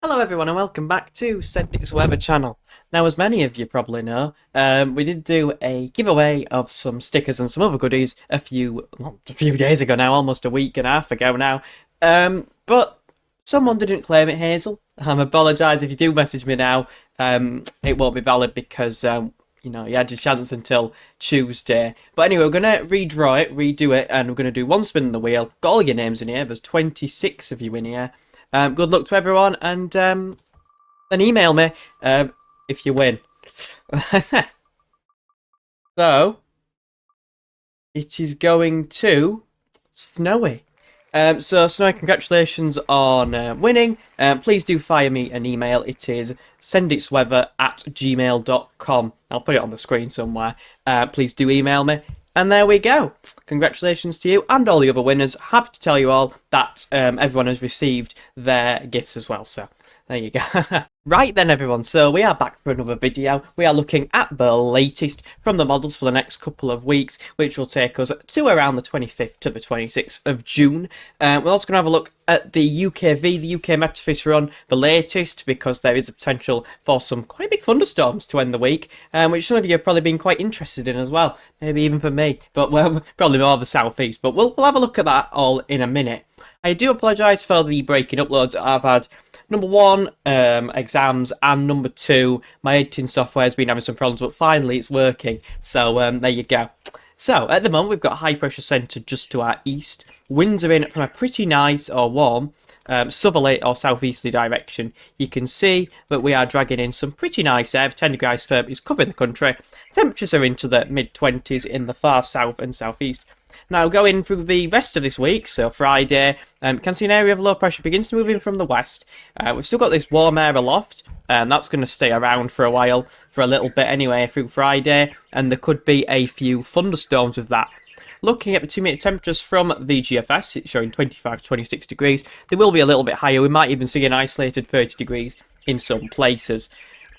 Hello everyone and welcome back to Cedric's Weather channel. Now, as many of you probably know, we did do a giveaway of some stickers and some other goodies a few days ago now, almost a week and a half ago now. But someone didn't claim it, Hazel. I apologise if you do message me now. It won't be valid because you had your chance until Tuesday. But anyway, we're gonna redraw it, redo it, and we're gonna do one spin on the wheel. Got all your names in here. There's 26 of you in here. Good luck to everyone, and then email me if you win. So, it is going to Snowy. So, Snowy, congratulations on winning. Please do fire me an email. It is senditsweather@gmail.com. I'll put it on the screen somewhere. Please do email me. And there we go. Congratulations to you and all the other winners. Happy to tell you all that everyone has received their gifts as well. So there you go. Right then, everyone. So we are back for another video. We are looking at the latest from the models for the next couple of weeks, which will take us to around the 25th to the 26th of June. We're also going to have a look at the UKV, the UK Metafish run, the latest, because there is a potential for some quite big thunderstorms to end the week, which some of you have probably been quite interested in as well. Maybe even for me, but well, probably more the southeast. But we'll have a look at that all in a minute. I do apologise for the breaking uploads that I've had. Number one, exams, and number two, my editing software has been having some problems, but finally it's working. So there you go. So at the moment we've got high pressure centre just to our east. Winds are in from a pretty nice or warm southerly or southeasterly direction. You can see that we are dragging in some pretty nice air. 10 degrees firm is covering the country. Temperatures are into the mid-20s in the far south and southeast. Now, going through the rest of this week, so Friday, you can see an area of low pressure begins to move in from the west. We've still got this warm air aloft, and that's going to stay around for a while, for a little bit anyway, through Friday, and there could be a few thunderstorms with that. Looking at the 2-minute temperatures from the GFS, it's showing 25 to 26 degrees. They will be a little bit higher. We might even see an isolated 30 degrees in some places.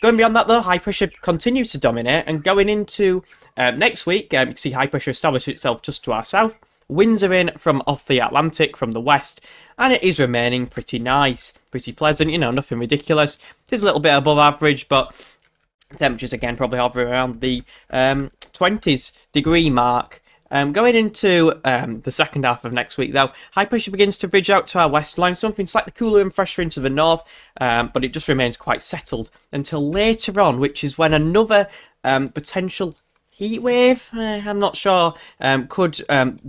Going beyond that, though, high pressure continues to dominate, and going into next week, you can see high pressure establish itself just to our south. Winds are in from off the Atlantic, from the west, and it is remaining pretty nice, pretty pleasant, nothing ridiculous. It is a little bit above average, but temperatures, again, probably hovering around the 20s degree mark. Going into the second half of next week, though, high pressure begins to bridge out to our west line, something slightly cooler and fresher into the north, but it just remains quite settled until later on, which is when another potential heat wave, I'm not sure, could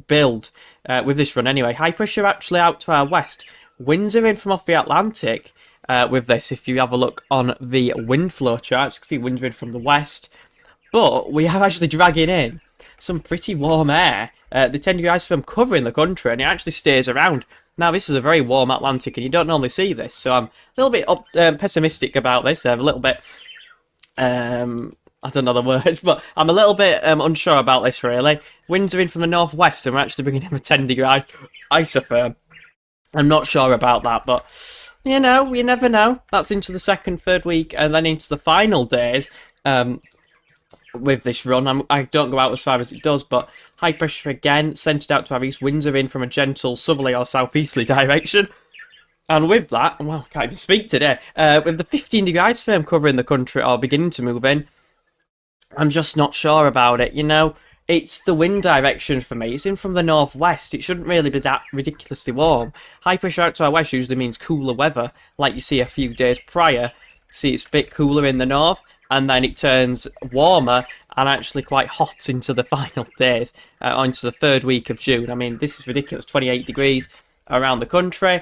build with this run anyway. High pressure actually out to our west. Winds are in from off the Atlantic with this. If you have a look on the wind flow charts, you can see winds are in from the west, but we are actually dragging in some pretty warm air. The 10 degrees from covering the country, and it actually stays around. Now, this is a very warm Atlantic, and you don't normally see this, so I'm a little bit pessimistic about this. I'm a little bit, I don't know the words, but I'm a little bit unsure about this, really. Winds are in from the northwest, and we're actually bringing in a 10 degree isotherm. I'm not sure about that, but you never know. That's into the second, third week, and then into the final days. With this run, I don't go out as far as it does, but high pressure again, centred out to our east. Winds are in from a gentle southerly or southeasterly direction. And with that, well, I can't even speak today, with the 15 degree isotherm covering the country or beginning to move in, I'm just not sure about it. It's the wind direction for me. It's in from the northwest. It shouldn't really be that ridiculously warm. High pressure out to our west usually means cooler weather, like you see a few days prior. See, it's a bit cooler in the north, and then it turns warmer and actually quite hot into the final days, into the third week of June. I mean, this is ridiculous. 28 degrees around the country.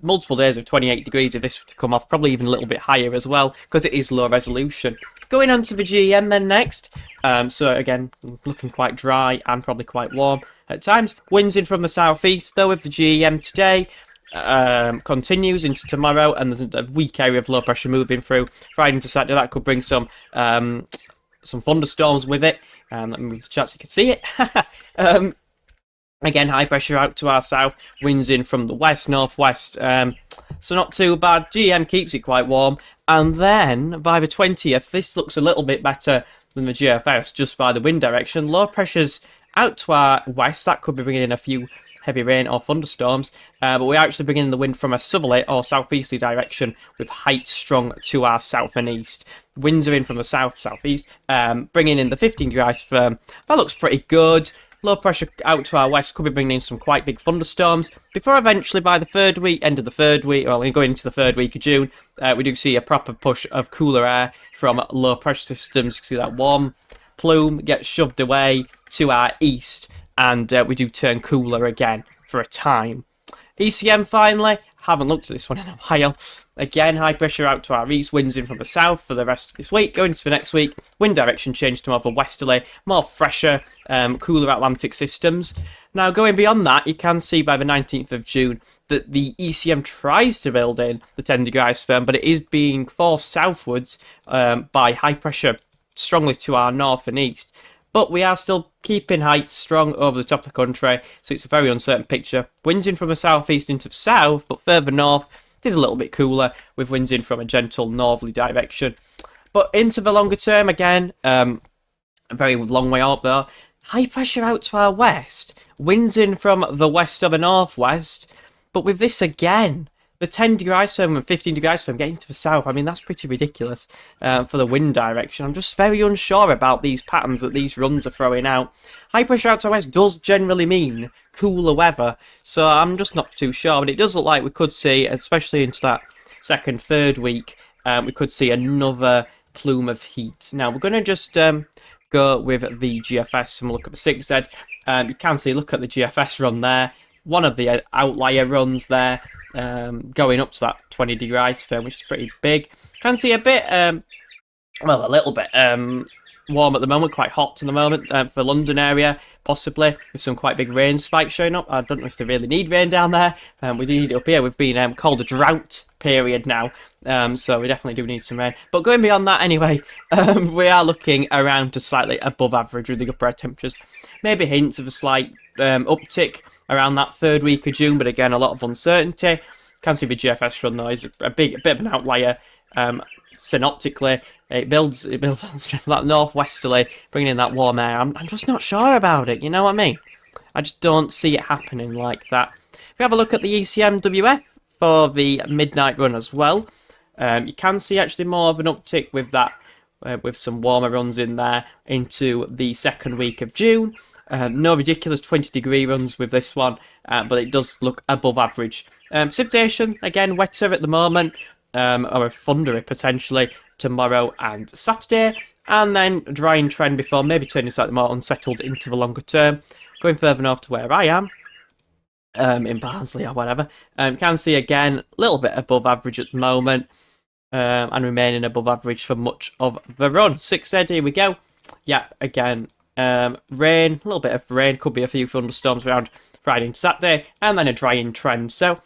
Multiple days of 28 degrees if this were to come off, probably even a little bit higher as well, because it is low resolution. Going on to the GEM then next. So again, looking quite dry and probably quite warm at times. Winds in from the southeast, though, with the GEM today. Continues into tomorrow, and there's a weak area of low pressure moving through Friday into Saturday. That could bring some thunderstorms with it. Let me move the chat so you can see it. Again, high pressure out to our south, winds in from the west, northwest, so not too bad. GM keeps it quite warm, and then by the 20th, this looks a little bit better than the GFS just by the wind direction. Low pressures out to our west, that could be bringing in a few heavy rain or thunderstorms, but we're actually bringing the wind from a southerly or southeasterly direction with heights strong to our south and east. Winds are in from the south-southeast, bringing in the 15-degree isoform. That looks pretty good. Low pressure out to our west could be bringing in some quite big thunderstorms. Before eventually, by the third week, end of the third week, well, going into the third week of June, we do see a proper push of cooler air from low pressure systems. You can see that warm plume gets shoved away to our east, and we do turn cooler again for a time. ECM finally, haven't looked at this one in a while. Again, high pressure out to our east, winds in from the south for the rest of this week. Going into the next week, wind direction change to more of a westerly, more fresher, cooler Atlantic systems. Now, going beyond that, you can see by the 19th of June that the ECM tries to build in the 10-degree isoform, but it is being forced southwards by high pressure strongly to our north and east. But we are still keeping heights strong over the top of the country, so it's a very uncertain picture. Winds in from the southeast into the south, but further north, it is a little bit cooler, with winds in from a gentle northerly direction. But into the longer term, again, a very long way out there. High pressure out to our west, winds in from the west or the northwest, but with this again, the 10-degree isoform and 15-degree isoform getting to the south, I mean, that's pretty ridiculous for the wind direction. I'm just very unsure about these patterns that these runs are throwing out. High pressure out to the west does generally mean cooler weather, so I'm just not too sure. But it does look like we could see, especially into that second, third week, we could see another plume of heat. Now, we're going to just go with the GFS and we'll look at the 6Z. You can see, look at the GFS run there. One of the outlier runs there. Going up to that 20-degree isoform, which is pretty big. Can see a bit, well, a little bit warm at the moment, quite hot in the moment for the London area, possibly, with some quite big rain spikes showing up. I don't know if they really need rain down there. We do need it up here. We've been called a drought period now, so we definitely do need some rain. But going beyond that anyway, we are looking around to slightly above average with the upper air temperatures. Maybe hints of a slight uptick around that third week of June, but again, a lot of uncertainty. Can't see the GFS run though, is a bit of an outlier. Synoptically, it builds on that northwesterly, bringing in that warm air. I'm just not sure about it, you know what I mean? I just don't see it happening like that. If we have a look at the ECMWF for the midnight run as well, you can see actually more of an uptick with that, with some warmer runs in there into the second week of June. No ridiculous 20-degree runs with this one, but it does look above average. Precipitation, again, wetter at the moment, or a thundery potentially tomorrow and Saturday, and then drying trend before maybe turning slightly more unsettled into the longer term. Going further north to where I am, in Barnsley or whatever, can see again a little bit above average at the moment, and remaining above average for much of the run. 6Z, here we go. Yeah, again, rain, a little bit of rain, could be a few thunderstorms around Friday and Saturday, and then a drying trend. So,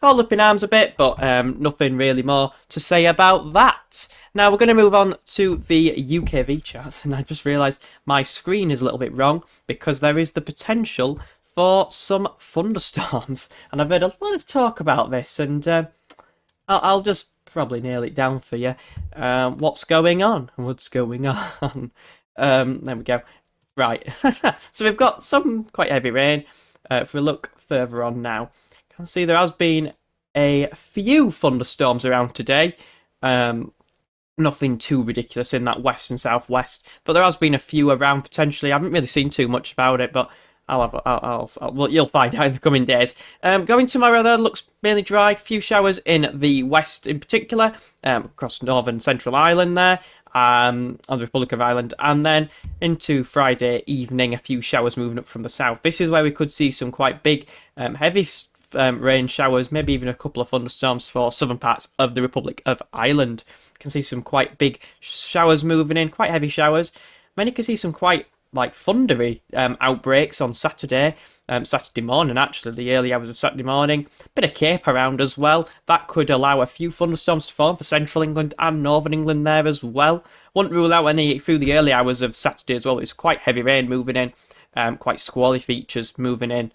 all up in arms a bit, but nothing really more to say about that. Now, we're going to move on to the UKV charts, and I just realised my screen is a little bit wrong, because there is the potential for some thunderstorms, and I've heard a lot of talk about this, and I'll just probably nail it down for you. What's going on? What's going on? There we go. Right, so we've got some quite heavy rain. If we look further on now, you can see there has been a few thunderstorms around today. Nothing too ridiculous in that west and southwest, but there has been a few around potentially. I haven't really seen too much about it, but well, you'll find out in the coming days. Going tomorrow, though, looks mainly dry. A few showers in the west in particular, across northern central Ireland there, on the Republic of Ireland, and then into Friday evening, a few showers moving up from the south. This is where we could see some quite big, heavy rain showers, maybe even a couple of thunderstorms for southern parts of the Republic of Ireland. You can see some quite big showers moving in, quite heavy showers. Many can see some quite thundery outbreaks on Saturday morning, actually, the early hours of Saturday morning. Bit of cape around as well. That could allow a few thunderstorms to form for central England and northern England there as well. Wouldn't rule out any through the early hours of Saturday as well. It's quite heavy rain moving in, quite squally features moving in.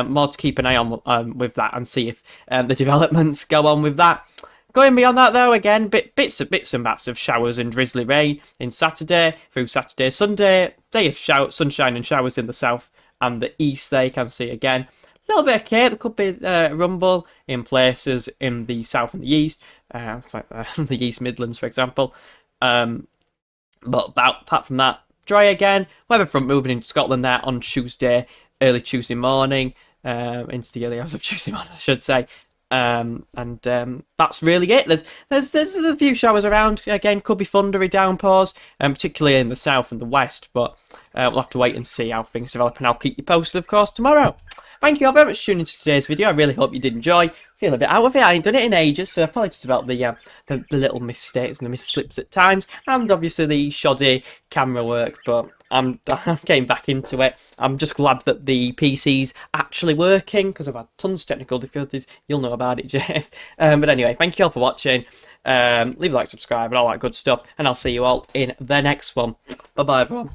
More to keep an eye on with that and see if the developments go on with that. Going beyond that, though, again, bits and bats of showers and drizzly rain in Saturday through Saturday, Sunday, day of sunshine and showers in the south and the east there, you can see again. little bit okay. There could be rumble in places in the south and the east, it's like the East Midlands, for example. But apart from that, dry again. Weather front moving into Scotland there on Tuesday, early Tuesday morning, into the early hours of Tuesday morning, I should say. That's really it. There's a few showers around. Again, could be thundery downpours, particularly in the south and the west. But we'll have to wait and see how things develop, and I'll keep you posted, of course, tomorrow. Thank you all very much for tuning into today's video. I really hope you did enjoy. Feel a bit out of it. I ain't done it in ages, so apologies about the little mistakes and the misslips at times, and obviously the shoddy camera work. But I'm getting back into it. I'm just glad that the PC's actually working, because I've had tons of technical difficulties. You'll know about it, Jess. But anyway, thank you all for watching. Leave a like, subscribe, and all that good stuff. And I'll see you all in the next one. Bye bye, everyone.